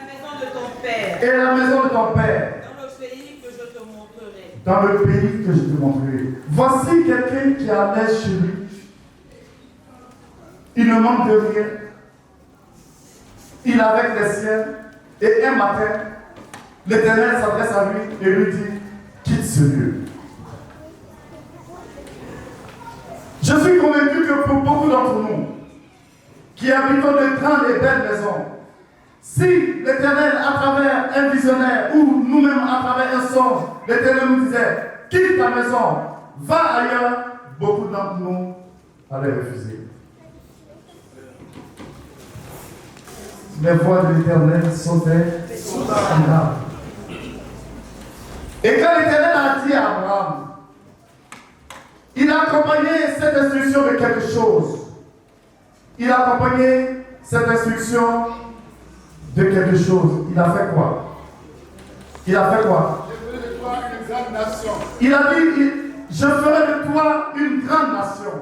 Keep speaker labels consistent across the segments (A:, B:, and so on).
A: maison de ton père.
B: Et la maison de ton père.
A: Dans le pays que je te montrerai.
B: Dans le pays que je te montrerai. Voici quelqu'un qui a l'aise chez lui. Il ne manque de rien. Il est avec les siens. Et un matin, l'Éternel s'adresse à lui et lui dit, quitte ce lieu. Je suis convaincu que pour beaucoup d'entre nous, qui habitons de grandes et belles maisons, si l'Éternel, à travers un visionnaire ou nous-mêmes à travers un songe, l'Éternel nous disait, quitte ta maison, va ailleurs, beaucoup d'entre nous allaient refuser. Les voix de l'Éternel sont inconnables. Et quand l'Éternel a dit à Abraham, il a accompagné cette instruction de quelque chose. Il a accompagné cette instruction de quelque chose. Il a fait quoi? Il a fait quoi?
C: Je ferai de toi une grande nation.
B: Il a dit, je ferai de toi une grande nation.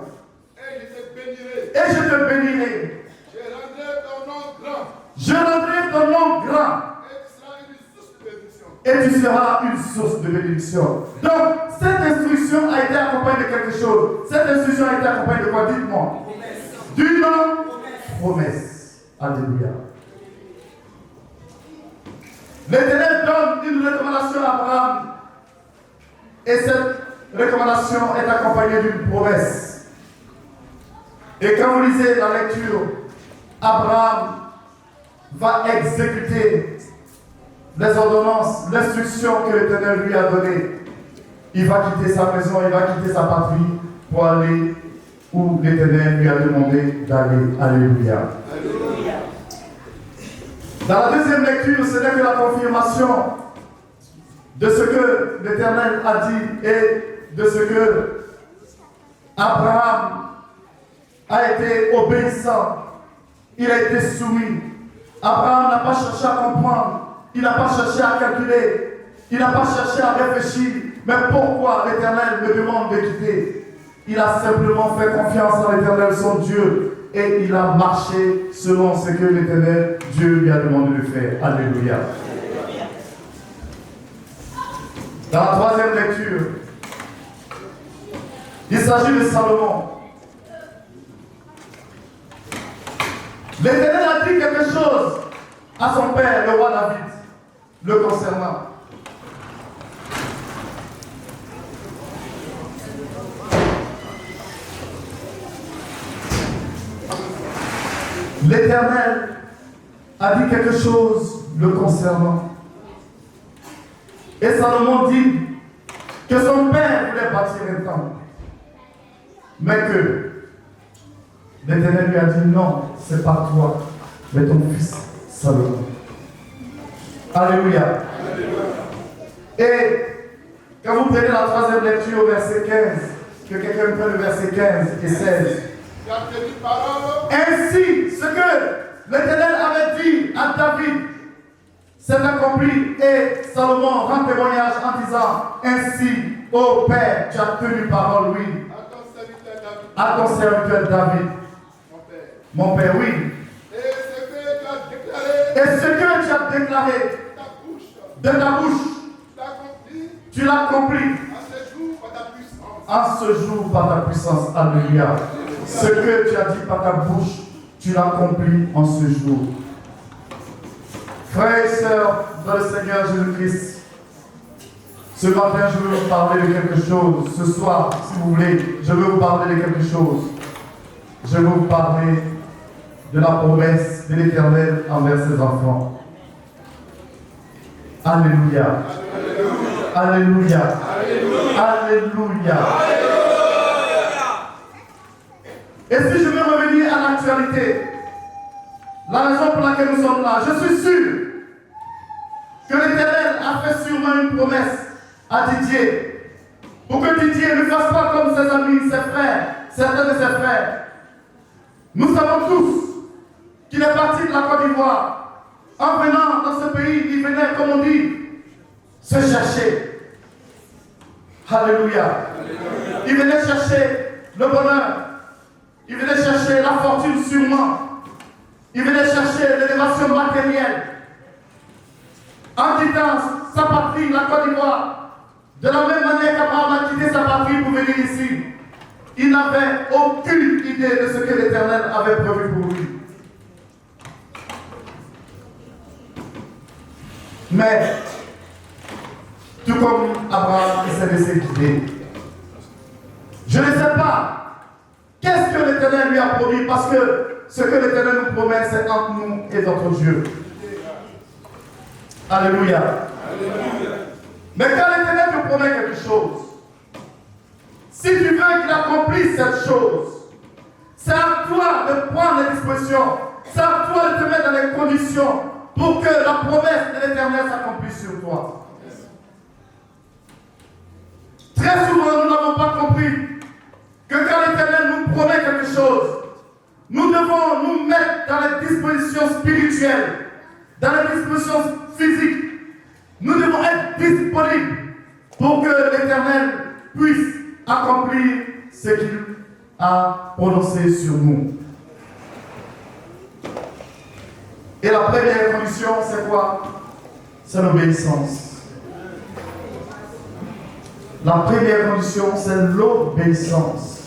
C: Et je te bénirai.
B: Et je te bénirai.
C: Je rendrai ton nom grand.
B: Je rendrai ton nom grand.
C: Et tu seras une source de bénédiction.
B: Et tu seras une source de bénédiction. Donc, cette instruction a été accompagnée de quelque chose. Cette instruction a été accompagnée de quoi? Dites-moi. Du nom. Promesse. Alléluia. L'Éternel donne une recommandation à Abraham. Et cette recommandation est accompagnée d'une promesse. Et quand vous lisez la lecture, Abraham va exécuter les ordonnances, l'instruction que l'Éternel lui a donnée. Il va quitter sa maison, il va quitter sa patrie pour aller où l'Éternel lui a demandé d'aller. Alléluia. Alléluia. Dans la deuxième lecture, ce n'est que la confirmation de ce que l'Éternel a dit et de ce que Abraham a été obéissant. Il a été soumis. Abraham n'a pas cherché à comprendre. Il n'a pas cherché à calculer. Il n'a pas cherché à réfléchir. Mais pourquoi l'Éternel me demande de quitter? Il a simplement fait confiance en l'Éternel, son Dieu. Et il a marché selon ce que l'Éternel, Dieu lui a demandé de faire. Alléluia. Dans la troisième lecture, il s'agit de Salomon. L'Éternel a dit quelque chose à son père, le roi David, le concernant. L'Éternel a dit quelque chose le concernant. Et Salomon dit que son père voulait bâtir un temple. Mais que l'Éternel lui a dit non, c'est pas toi, mais ton fils Salomon. Alléluia. Et quand vous prenez la troisième lecture au verset 15, que quelqu'un prenne le verset 15 et 16. Ainsi, ce que l'Éternel avait dit à David s'est accompli et Salomon rend témoignage en disant ainsi, ô Père, tu as tenu parole, oui. À ton serviteur David. Mon Père, oui. Et ce que tu as déclaré de ta bouche, tu l'as accompli en ce jour par ta puissance. Alléluia. Ce que tu as dit par ta bouche, tu l'as accompli en ce jour. Frères et sœurs dans le Seigneur Jésus-Christ, ce matin je veux vous parler de quelque chose. Ce soir, si vous voulez, je veux vous parler de quelque chose. Je veux vous parler de la promesse de l'Éternel envers ses enfants. Alléluia. Alléluia. Alléluia. Et si je veux revenir à l'actualité, la raison pour laquelle nous sommes là, je suis sûr que l'Éternel a fait sûrement une promesse à Didier pour que Didier ne fasse pas comme ses amis, ses frères, certains de ses frères. Nous savons tous qu'il est parti de la Côte d'Ivoire. En venant dans ce pays, il venait, comme on dit, se chercher. Alléluia. Il venait chercher le bonheur. Il venait chercher la fortune sûrement. Il venait chercher l'élévation matérielle. en quittant sa patrie, la Côte d'Ivoire, de la même manière qu'Abraham a quitté sa patrie pour venir ici, il n'avait aucune idée de ce que l'Éternel avait prévu pour lui. Mais, tout comme Abraham, il s'est laissé guider. Je ne sais pas qu'est-ce que l'Éternel lui a promis, parce que ce que l'Éternel nous promet, c'est entre nous et notre Dieu. Alléluia. Alléluia. Mais quand l'Éternel te promet quelque chose, si tu veux qu'il accomplisse cette chose, c'est à toi de prendre les dispositions, c'est à toi de te mettre dans les conditions pour que la promesse de l'Éternel s'accomplisse sur toi. Très souvent, nous n'avons pas compris que quand l'Éternel nous promet quelque chose, nous devons nous mettre dans les dispositions spirituelles, dans les dispositions physiques. Nous devons être disponibles pour que l'Éternel puisse accomplir ce qu'il a prononcé sur nous. Et la première condition, c'est quoi? C'est l'obéissance. La première condition, c'est l'obéissance.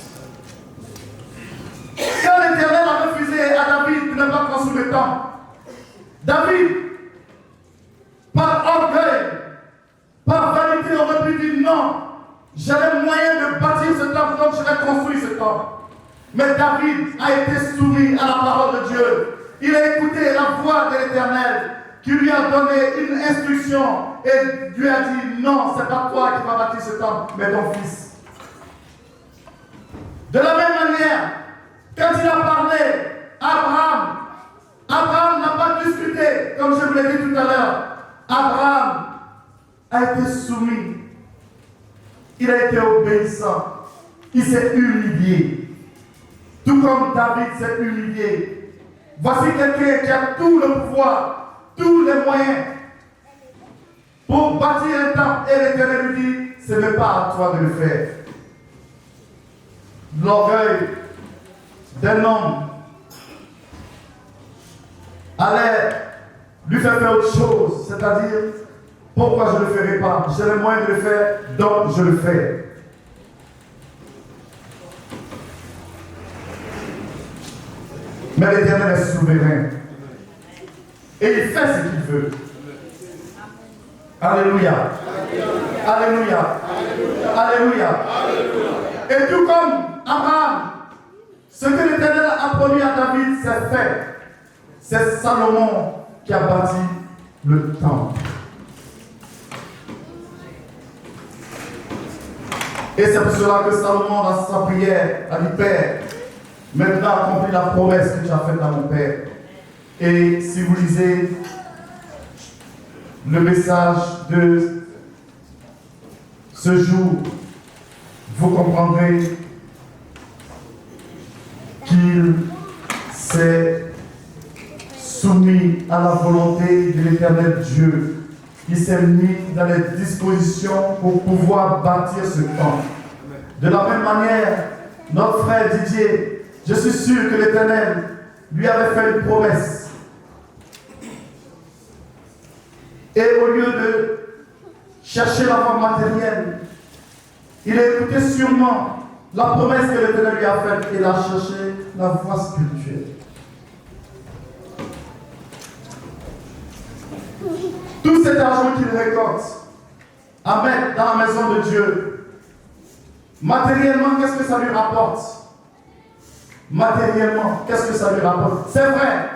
B: Quand l'Éternel a refusé à David de ne pas construire le temple, David, par orgueil, par vanité, aurait pu dire non, j'ai les moyens de bâtir ce temple, donc je vais construire ce temple. Mais David a été soumis à la parole de Dieu. Il a écouté la voix de l'Éternel qui lui a donné une instruction et lui a dit non, c'est pas toi qui vas bâtir ce temple, mais ton fils. De la même manière, quand il a parlé à Abraham n'a pas discuté, comme je vous l'ai dit tout à l'heure. Abraham a été soumis. Il a été obéissant. Il s'est humilié. Tout comme David s'est humilié. Voici quelqu'un qui a tout le pouvoir, tous les moyens pour bâtir un temple. Et l'Éternel lui dit, ce n'est pas à toi de le faire. L'orgueil d'un homme allait lui faire autre chose, c'est-à-dire, pourquoi je ne le ferai pas? J'ai les moyens de le faire, donc je le fais. Mais l'Éternel est souverain. Et il fait ce qu'il veut. Alléluia. Alléluia. Alléluia. Et tout comme Abraham, ce que l'Éternel a promis à David, c'est fait. C'est Salomon qui a bâti le temple. Et c'est pour cela que Salomon, dans sa prière, a dit, Père, maintenant accomplis la promesse que tu as faite à mon Père. Et si vous lisez le message de ce jour, vous comprendrez qu'il s'est soumis à la volonté de l'Éternel Dieu. Il s'est mis dans les dispositions pour pouvoir bâtir ce temple. De la même manière, notre frère Didier, je suis sûr que l'Éternel lui avait fait une promesse. Et au lieu de chercher la voie matérielle, il a écouté sûrement la promesse que l'Éternel lui a faite et il a cherché la voie spirituelle. Tout cet argent qu'il récolte à mettre dans la maison de Dieu, matériellement, qu'est-ce que ça lui rapporte? Matériellement, qu'est-ce que ça lui rapporte? C'est vrai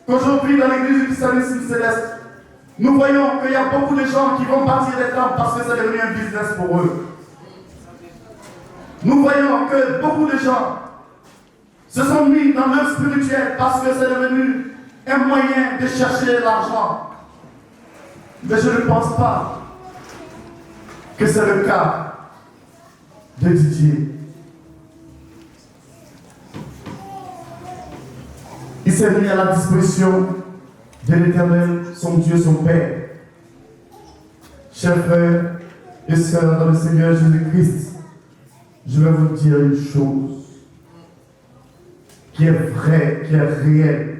B: qu'aujourd'hui, dans l'église du christianisme céleste, nous voyons qu'il y a beaucoup de gens qui vont bâtir des temples parce que c'est devenu un business pour eux. Nous voyons que beaucoup de gens se sont mis dans l'œuvre spirituelle parce que c'est devenu un moyen de chercher l'argent. Mais je ne pense pas que c'est le cas de Didier. Il s'est mis à la disposition de l'Éternel, son Dieu, son Père. Chers frères et sœurs dans le Seigneur Jésus-Christ, je vais vous dire une chose qui est vraie, qui est réelle.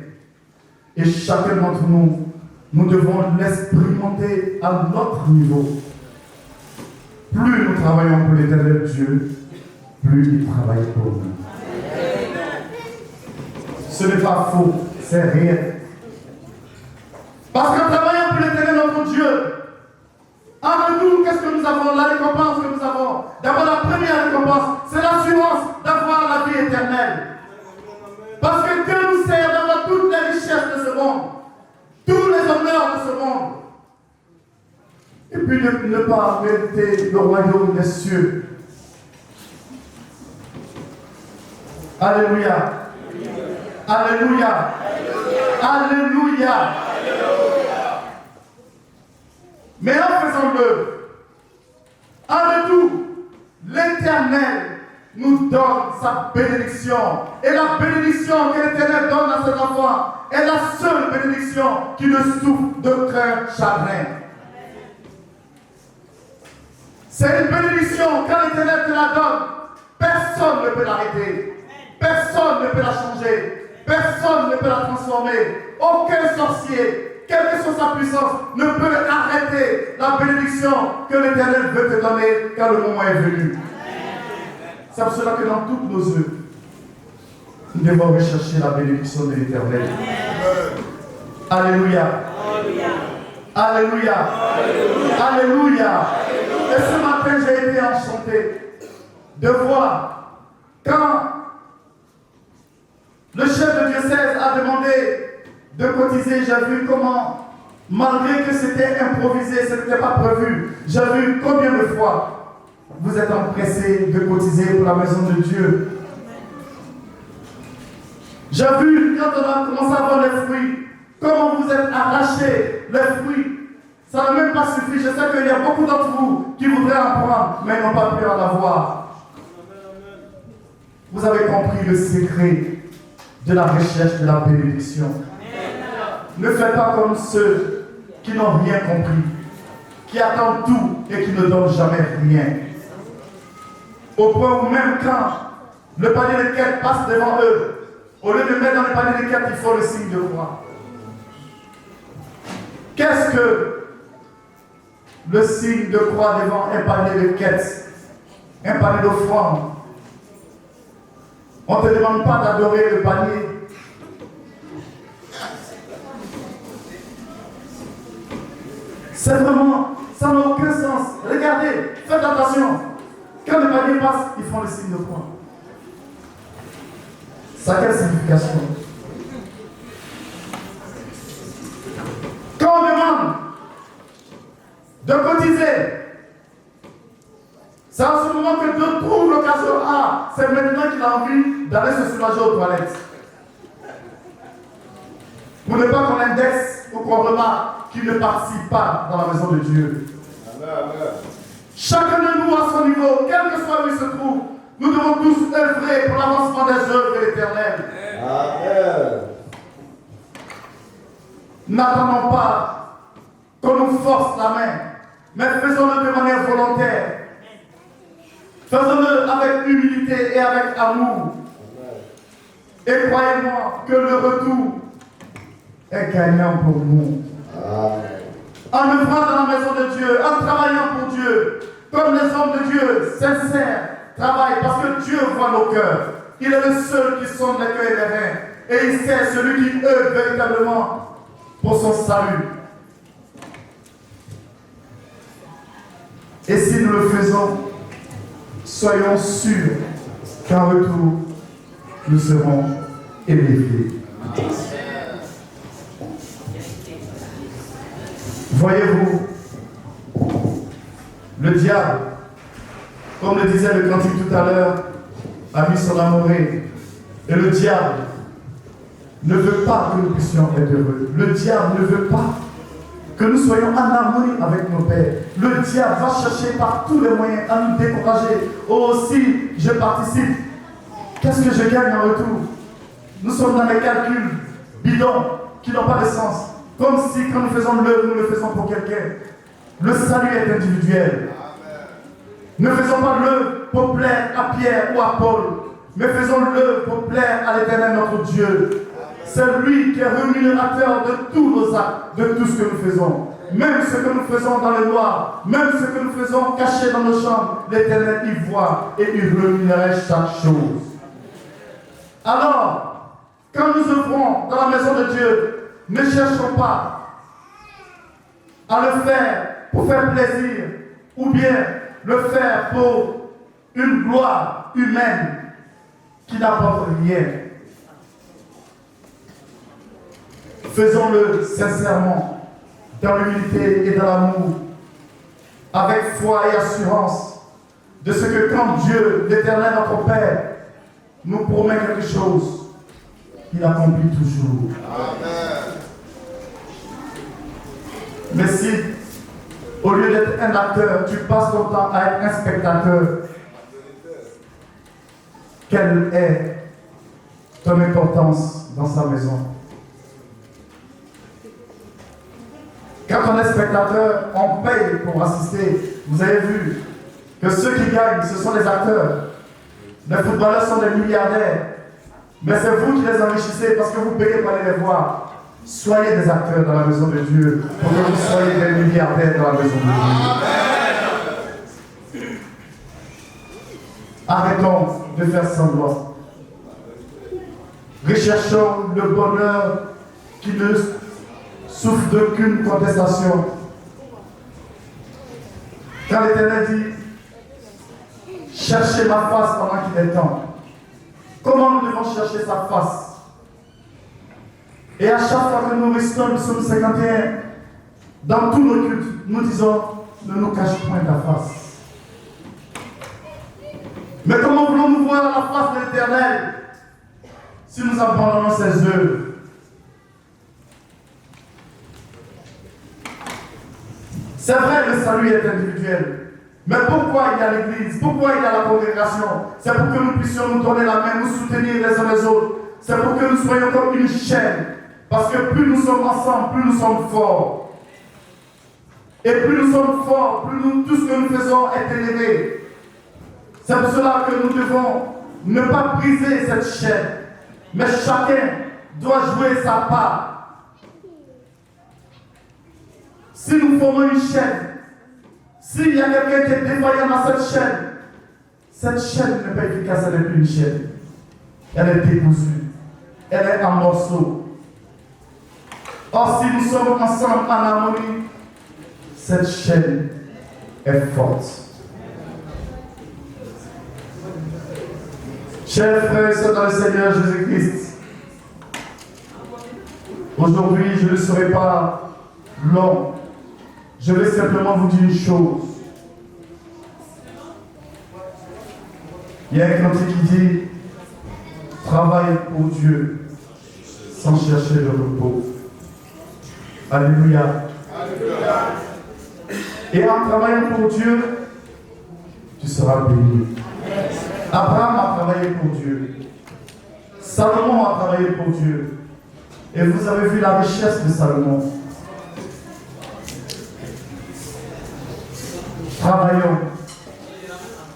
B: Et chacun d'entre nous nous devons l'expérimenter à notre niveau. Plus nous travaillons pour l'Éternel Dieu, plus il travaille pour nous. Ce n'est pas faux, c'est réel. Parce qu'en travaillant pour l'Éternel notre Dieu, en nous, qu'est-ce que nous avons? La récompense que nous avons. D'abord, la première récompense, c'est l'assurance d'avoir la vie éternelle. Parce que Dieu nous sert d'avoir toutes les richesses de ce monde, tous les honneurs de ce monde. Et puis de ne pas mériter le royaume des cieux. Alléluia. Alléluia. Alléluia. Mais en faisant-le, en retour, l'Éternel nous donne sa bénédiction. Et la bénédiction que l'Éternel donne à ses enfants est la seule bénédiction qui ne souffre d'aucun chagrin. C'est une bénédiction, quand l'Éternel te la donne, personne ne peut l'arrêter. Personne ne peut la changer. Personne ne peut la transformer. Aucun sorcier, quelle que soit sa puissance, ne peut arrêter la bénédiction que l'Éternel veut te donner quand le moment est venu. C'est pour cela que dans toutes nos œuvres, nous devons rechercher la bénédiction de l'Éternel. Alléluia. Alléluia. Alléluia. Et ce matin, j'ai été enchanté de voir quand le chef de diocèse a demandé de cotiser. J'ai vu comment, malgré que c'était improvisé, ce n'était pas prévu, j'ai vu combien de fois vous êtes empressés de cotiser pour la maison de Dieu. J'ai vu quand on a commencé à voir les fruits, comment vous êtes arrachés les fruits. Ça n'a même pas suffi. Je sais qu'il y a beaucoup d'entre vous qui voudraient en prendre, mais n'ont pas pu en avoir. Vous avez compris le secret de la recherche de la bénédiction. Ne faites pas comme ceux qui n'ont rien compris, qui attendent tout et qui ne donnent jamais rien. Au point où même quand le panier de quête passe devant eux, au lieu de mettre dans le panier de quête, ils font le signe de croix. Qu'est-ce que le signe de croix devant un panier de quête, un panier d'offrande? On ne te demande pas d'adorer le panier. C'est vraiment, ça n'a aucun sens. Regardez, faites attention. Quand le panier passe, ils font le signe de croix. Ça a quelle signification? Quand on demande de cotiser, c'est en ce moment que Dieu trouve l'occasion. Ah, c'est maintenant qu'il a envie d'aller se soulager aux toilettes. Pour ne pas qu'on indexe ou qu'on remarque qu'il ne participe pas dans la maison de Dieu. Amen. Chacun de nous à son niveau, quel que soit où il se trouve, nous devons tous œuvrer pour l'avancement des œuvres de l'Éternel. Amen. N'attendons pas qu'on nous force la main, mais faisons-le de manière volontaire. Faisons-le avec humilité et avec amour. Et croyez-moi que le retour est gagnant pour nous. En œuvrant dans la maison de Dieu, en travaillant pour Dieu, comme les hommes de Dieu sincères travaillent, parce que Dieu voit nos cœurs. Il est le seul qui sonde les cœurs et les reins. Et il sait celui qui œuvre véritablement pour son salut. Et si nous le faisons, soyons sûrs qu'en retour, nous serons élevés. Voyez-vous, le diable, comme le disait le cantique tout à l'heure, a mis son amouré. Et le diable ne veut pas que nous puissions être heureux. Le diable ne veut pas que nous soyons en harmonie avec nos pères. Le diable va chercher par tous les moyens à nous décourager. Oh, si je participe, qu'est-ce que je gagne en retour? Nous sommes dans les calculs bidons qui n'ont pas de sens. Comme si quand nous faisons l'œuvre, nous le faisons pour quelqu'un. Le salut est individuel. Ne faisons pas l'œuvre pour plaire à Pierre ou à Paul, mais faisons l'œuvre pour plaire à l'Éternel notre Dieu. C'est lui qui est rémunérateur de tous nos actes, de tout ce que nous faisons. Même ce que nous faisons dans le noir, même ce que nous faisons cachés dans nos chambres, l'Éternel y voit et il rémunérait chaque chose. Alors, quand nous œuvrons dans la maison de Dieu, ne cherchons pas à le faire pour faire plaisir ou bien le faire pour une gloire humaine qui n'apporte rien. Faisons-le sincèrement, dans l'humilité et dans l'amour, avec foi et assurance de ce que quand Dieu, l'Éternel, notre Père, nous promet quelque chose, il accomplit toujours.
C: Amen.
B: Mais si, au lieu d'être un acteur, tu passes ton temps à être un spectateur, quelle est ton importance dans sa maison? Quand on est spectateur, on paye pour assister. Vous avez vu que ceux qui gagnent, ce sont les acteurs. Les footballeurs sont des milliardaires. Mais c'est vous qui les enrichissez parce que vous payez pour aller les voir. Soyez des acteurs dans la maison de Dieu pour que vous soyez des milliardaires dans la maison de Dieu. Arrêtons de faire semblant. Recherchons le bonheur qui ne souffre d'aucune contestation. Quand l'Éternel dit « Cherchez ma face pendant qu'il est temps », comment nous devons chercher sa face? Et à chaque fois que nous restons le psaume 51, dans tous nos cultes, nous disons « Ne nous cache point ta face ». Mais comment voulons-nous voir la face de l'Éternel si nous abandonnons ses œuvres? C'est vrai, le salut est individuel. Mais pourquoi il y a l'église? Pourquoi il y a la congrégation? C'est pour que nous puissions nous donner la main, nous soutenir les uns les autres. C'est pour que nous soyons comme une chaîne. Parce que plus nous sommes ensemble, plus nous sommes forts. Et plus nous sommes forts, plus tout ce que nous faisons est élevé. C'est pour cela que nous devons ne pas briser cette chaîne. Mais chacun doit jouer sa part. Si nous formons une chaîne, s'il y a quelqu'un qui est défaillant dans cette chaîne n'est pas efficace, elle n'est plus une chaîne. Elle est décousue. Elle est en morceaux. Or, si nous sommes ensemble en harmonie, cette chaîne est forte. Chers frères et sœurs dans le Seigneur Jésus-Christ, aujourd'hui, je ne serai pas long. Je vais simplement vous dire une chose. Il y a un cantique qui dit « Travaille pour Dieu sans chercher le repos ». Alléluia. Alléluia. Et en travaillant pour Dieu, tu seras béni. Abraham a travaillé pour Dieu. Salomon a travaillé pour Dieu. Et vous avez vu la richesse de Salomon. Travaillons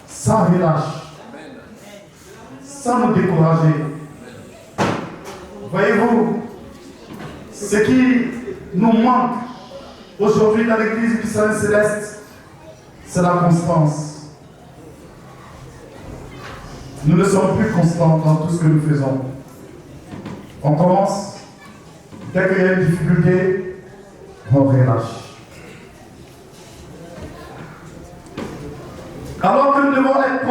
B: sans relâche, sans nous décourager. Voyez-vous, ce qui nous manque aujourd'hui dans l'église du Saint Céleste, c'est la constance. Nous ne sommes plus constants dans tout ce que nous faisons. On commence, dès qu'il y a une difficulté, on relâche. Alors que nous devons être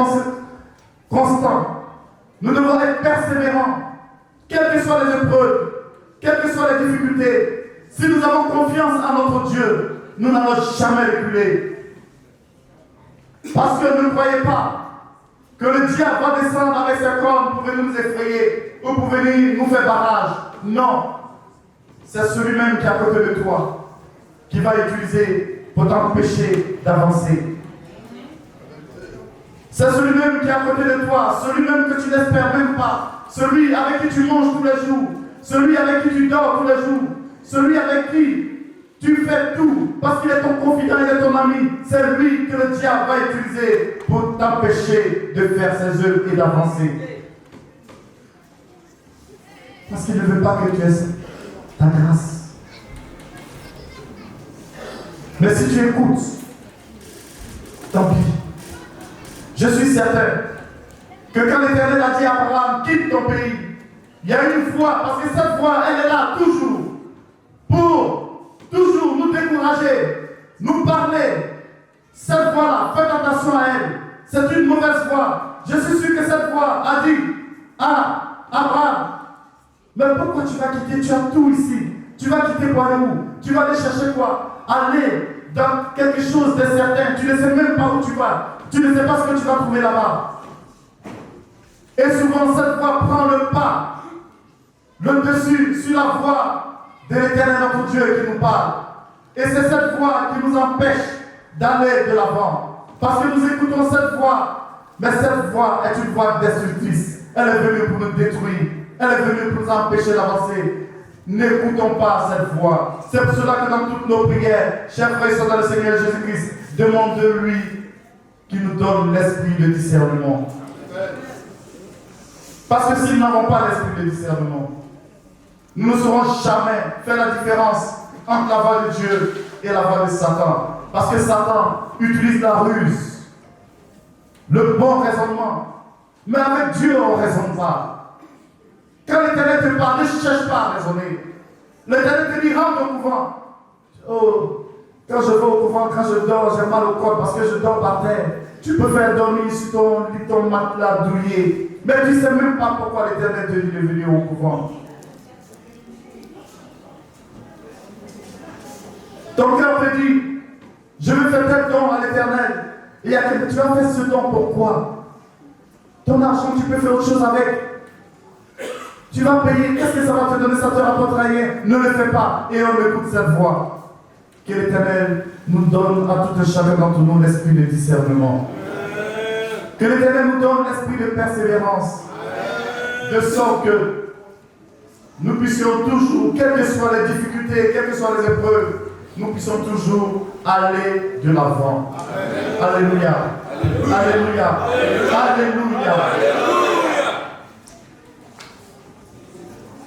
B: constants, nous devons être persévérants, quelles que soient les épreuves, quelles que soient les difficultés. Si nous avons confiance en notre Dieu, nous n'allons jamais reculer. Parce que ne croyez pas que le diable va descendre avec ses cornes pour venir nous effrayer ou pour venir nous faire barrage. Non, c'est celui-même qui est à côté de toi qui va utiliser pour t'empêcher d'avancer. C'est celui-même qui est à côté de toi, celui-même que tu n'espères même pas, celui avec qui tu manges tous les jours, celui avec qui tu dors tous les jours, celui avec qui tu fais tout, parce qu'il est ton confident, il est ton ami. C'est lui que le diable va utiliser pour t'empêcher de faire ses œuvres et d'avancer. Parce qu'il ne veut pas que tu aies ta grâce. Mais si tu écoutes, tant pis. Je suis certain que quand l'Éternel a dit à Abraham, quitte ton pays, il y a une voix, parce que cette voix, elle est là toujours, pour toujours nous décourager, nous parler. Cette voix-là, faites attention à elle. C'est une mauvaise voix. Je suis sûr que cette voix a dit à Abraham, mais pourquoi tu vas quitter? Tu as tout ici. Tu vas quitter pour aller où? Tu vas aller chercher quoi? Aller dans quelque chose de certain. Tu ne sais même pas où tu vas. Tu ne sais pas ce que tu vas trouver là-bas. Et souvent, cette voix prend le pas, le dessus sur la voix de l'Éternel notre Dieu qui nous parle. Et c'est cette voix qui nous empêche d'aller de l'avant. Parce que nous écoutons cette voix, mais cette voix est une voix destructrice. Elle est venue pour nous détruire. Elle est venue pour nous empêcher d'avancer. N'écoutons pas cette voix. C'est pour cela que dans toutes nos prières, chers frères et sœurs dans le Seigneur Jésus-Christ, demande de lui qui nous donne l'esprit de discernement. Parce que si nous n'avons pas l'esprit de discernement, nous ne saurons jamais faire la différence entre la voix de Dieu et la voix de Satan. Parce que Satan utilise la ruse, le bon raisonnement. Mais avec Dieu, on ne raisonne pas. Quand l'Éternel te parle, ne cherche pas à raisonner. L'Éternel te dit, rentre au couvent. Oh, quand je vais au couvent, quand je dors, j'ai mal au corps parce que je dors par terre. Tu peux faire dormir sur ton lit, ton matelas douillet. Mais tu ne sais même pas pourquoi l'Éternel te dit de venir au couvent. Ton cœur te dit, je veux faire tel don à l'Éternel. Et tu vas faire ce don pourquoi? Ton argent, tu peux faire autre chose avec. Tu vas payer, qu'est-ce que ça va te donner? Ça te rapportera rien. Ne le fais pas. Et on écoute cette voix. Que l'Éternel nous donne à tout un chacun d'entre nous l'esprit de discernement. Que l'Éternel nous donne l'esprit de persévérance. De sorte que nous puissions toujours, quelles que soient les difficultés, quelles que soient les épreuves, nous puissions toujours aller de l'avant. Alléluia. Alléluia. Alléluia.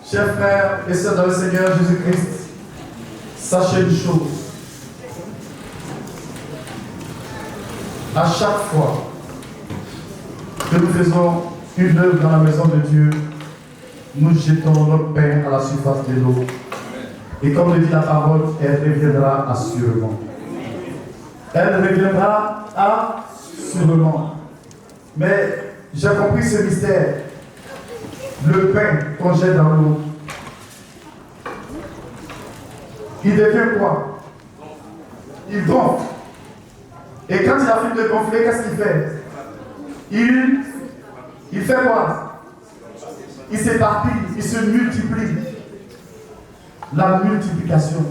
B: Chers frères et sœurs dans le Seigneur Jésus-Christ, sachez une chose. À chaque fois que nous faisons une œuvre dans la maison de Dieu, nous jetons notre pain à la surface de l'eau. Et comme le dit la parole, elle reviendra assurément. Elle reviendra assurément. Mais j'ai compris ce mystère. Le pain qu'on jette dans l'eau, il devient quoi? Il gonfle. Et quand il a fini de gonfler, qu'est-ce qu'il fait? Il fait quoi? Il s'éparpille, il se multiplie. La multiplication.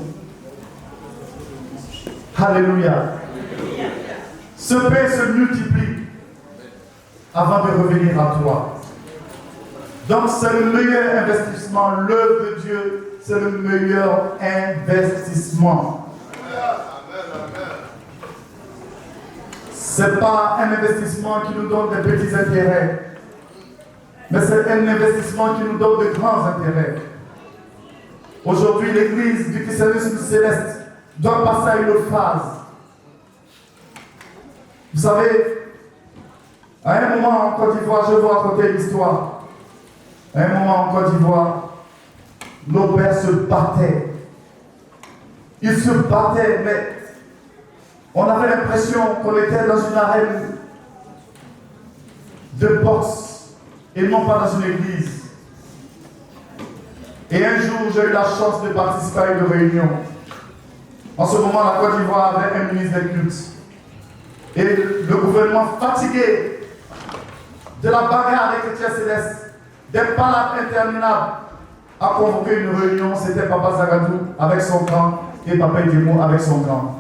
B: Alléluia. Ce pain se multiplie avant de revenir à toi. Donc c'est le meilleur investissement. L'œuvre de Dieu, c'est le meilleur investissement. Ce n'est pas un investissement qui nous donne des petits intérêts, mais c'est un investissement qui nous donne de grands intérêts. Aujourd'hui, l'Église du christianisme céleste doit passer à une phase. Vous savez, à un moment en Côte d'Ivoire, je vais vous raconter l'histoire. À un moment en Côte d'Ivoire, nos pères se battaient. Ils se battaient, mais on avait l'impression qu'on était dans une arène de boxe et non pas dans une église. Et un jour, j'ai eu la chance de participer à une réunion. En ce moment, la Côte d'Ivoire avait un ministre des cultes. Et le gouvernement, fatigué de la bagarre des chrétiens célestes, des palabres interminables, a convoqué une réunion. C'était Papa Zagadou avec son camp et Papa Idemo avec son camp.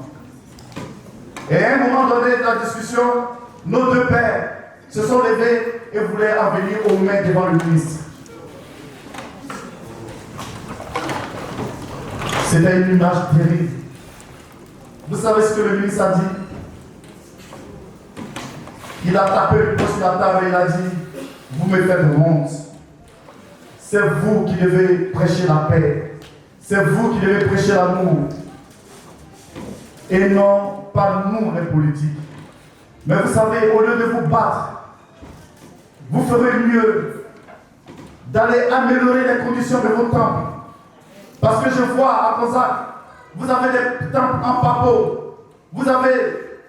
B: Et à un moment donné de la discussion, nos deux pères se sont levés et voulaient en venir aux mains devant le ministre. C'était une image terrible. Vous savez ce que le ministre a dit? Il a tapé le poing sur la table et il a dit, vous me faites honte. c'est vous qui devez prêcher la paix. C'est vous qui devez prêcher l'amour. Et non pas nous les politiques. Mais vous savez, au lieu de vous battre, vous ferez mieux d'aller améliorer les conditions de vos temples. Parce que je vois à Kozak, vous avez des temples en papeau, vous avez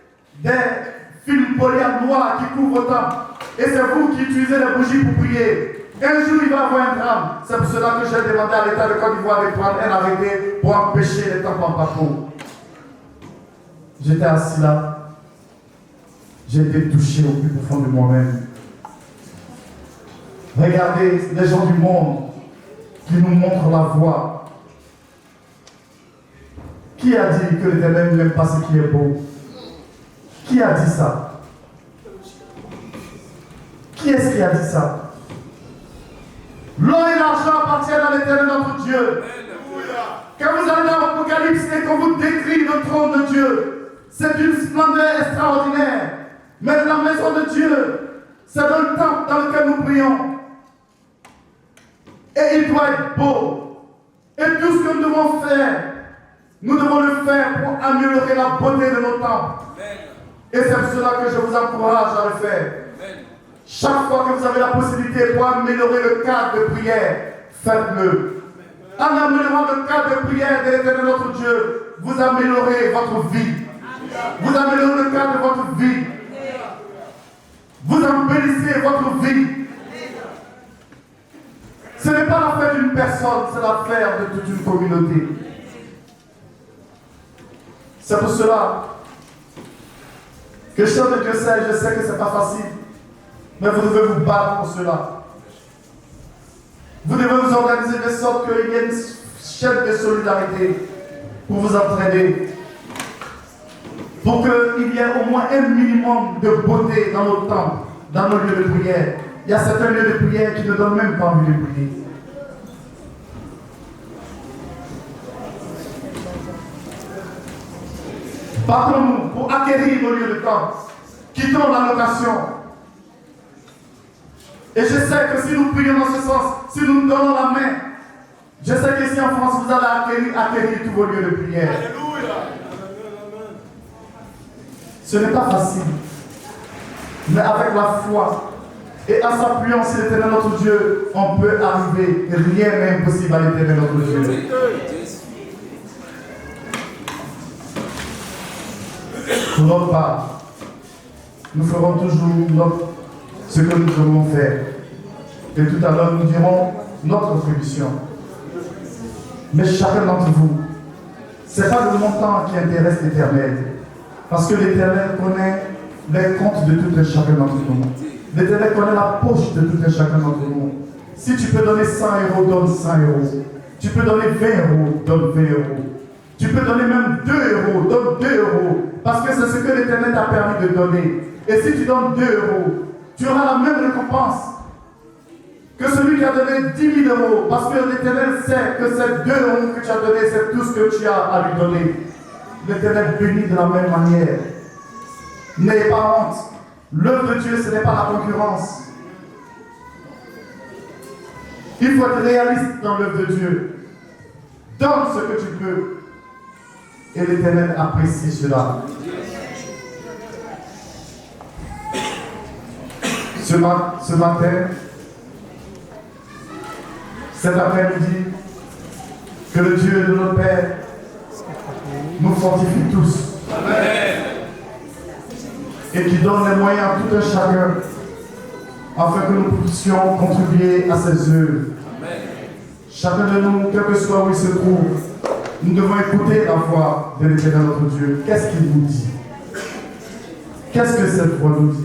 B: des fils polières noirs qui couvrent vos temples. Et c'est vous qui utilisez les bougies pour prier. Un jour, il va y avoir un drame. C'est pour cela que j'ai demandé à l'État de Côte d'Ivoire de prendre un arrêté pour empêcher les temples en papeau. J'étais assis là. J'ai été touché au plus profond de moi-même. Regardez les gens du monde qui nous montrent la voie. Qui a dit que l'Éternel n'aime pas ce qui est beau? Qui a dit ça? Qui est-ce qui a dit ça? L'or et l'argent appartiennent à l'Éternel notre Dieu. Quand vous allez dans l'Apocalypse et qu'on vous décrit le trône de Dieu, c'est d'une splendeur extraordinaire. Mais la maison de Dieu, c'est le temple dans lequel nous prions. Et il doit être beau. Et tout ce que nous devons faire, nous devons le faire pour améliorer la beauté de nos temples. Et c'est pour cela que je vous encourage à le faire. Chaque fois que vous avez la possibilité pour améliorer le cadre de prière, faites-le. En améliorant le cadre de prière de l'Éternel notre Dieu, vous améliorez votre vie. Vous améliorez le cadre de votre vie. Vous embellissez votre vie. Ce n'est pas l'affaire d'une personne, c'est l'affaire de toute une communauté. C'est pour cela que chers de Dieu sait, je sais que ce n'est pas facile, mais vous devez vous battre pour cela. Vous devez vous organiser de sorte qu'il y ait une chaîne de solidarité pour vous entraider, pour qu'il y ait au moins un minimum de beauté dans nos temples, dans nos lieux de prière. Il y a certains lieux de prière qui ne donnent même pas envie de prier. Battons-nous pour acquérir nos lieux de temps. Quittons la location. Et je sais que si nous prions dans ce sens, si nous nous donnons la main, je sais qu'ici en France, vous allez acquérir tous vos lieux de prière. Alléluia. Ce n'est pas facile. Mais avec la foi et en s'appuyant sur l'Éternel notre Dieu, on peut arriver. Rien n'est impossible à l'Éternel notre Dieu. Pour notre part, nous ferons toujours ce que nous devons faire. Et tout à l'heure, nous dirons notre contribution. Mais chacun d'entre vous, ce n'est pas le montant qui intéresse l'Éternel. Parce que l'Éternel connaît les comptes de tout un chacun d'entre nous. L'Éternel connaît la poche de tout un chacun d'entre nous. Si tu peux donner 100 euros, donne 100 euros. Tu peux donner 20 euros, donne 20 euros. Tu peux donner même 2 euros, donne 2 euros. Parce que c'est ce que l'Éternel t'a permis de donner. Et si tu donnes 2 euros, tu auras la même récompense que celui qui a donné 10 000 euros. Parce que l'Éternel sait que ces 2 euros que tu as donné, c'est tout ce que tu as à lui donner. L'Éternel bénit de la même manière. N'ayez pas honte. L'œuvre de Dieu, ce n'est pas la concurrence. Il faut être réaliste dans l'œuvre de Dieu. Donne ce que tu peux. Et l'Éternel apprécie cela. Ce matin, cet après-midi, que le Dieu de nos pères nous fortifie tous. Amen. Et qui donne les moyens à tout un chacun afin que nous puissions contribuer à ses œuvres. Amen. Chacun de nous, quel que soit où il se trouve, nous devons écouter la voix de l'Éternel notre Dieu. Qu'est-ce qu'il nous dit? Qu'est-ce que cette voix nous dit?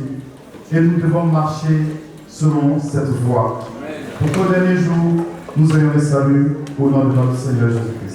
B: Et nous devons marcher selon cette voie. Pour qu'au dernier jour, nous ayons le salut au nom de notre Seigneur Jésus-Christ.